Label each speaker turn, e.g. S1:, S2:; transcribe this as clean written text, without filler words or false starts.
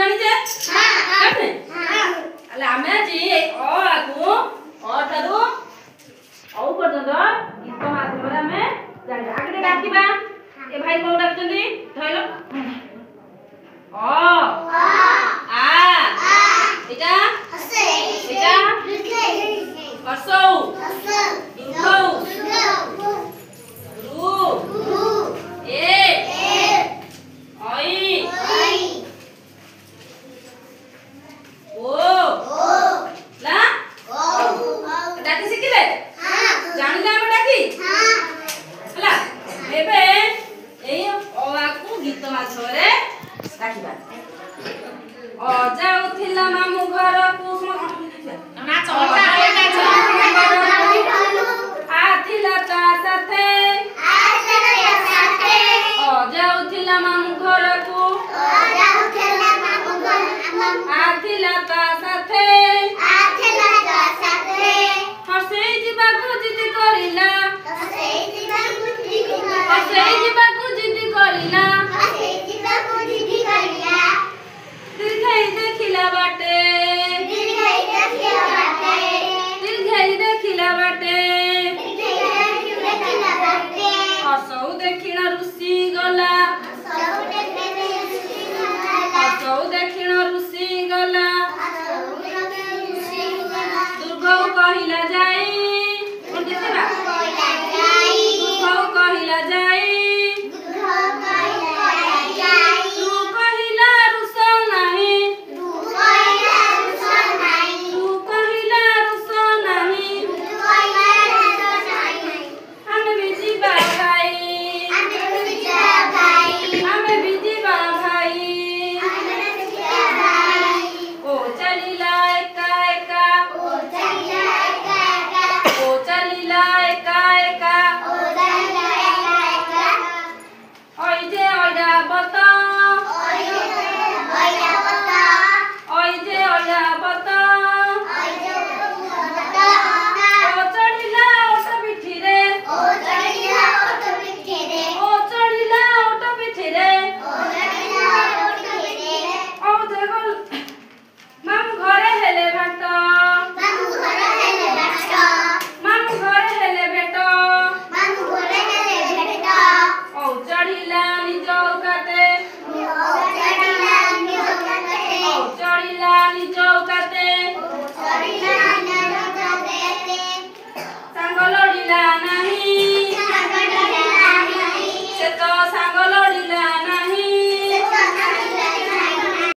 S1: जानी जे हां करने अले आमे जी ओ आगु ओ थारु औ पर्यंत गीत माध्यम में जानि आगे डाकिबा ए भाई को डाकचंदी धइलो ओ आ एटा हसे एटा लिखे हसौ हसौ दुगौ रु ए आई ओ ला डाकी सिखिले हां जानिले हम डाकी हां हला एबे एई ओ आकु गीत माछरे डाकिबा ओ जाउथिला मामु घर को नाच आथिला ता साथे ओ जाउथिला मामु घर को आथिला ता साथे हसे जिबा को जिद करिला हसे जिबा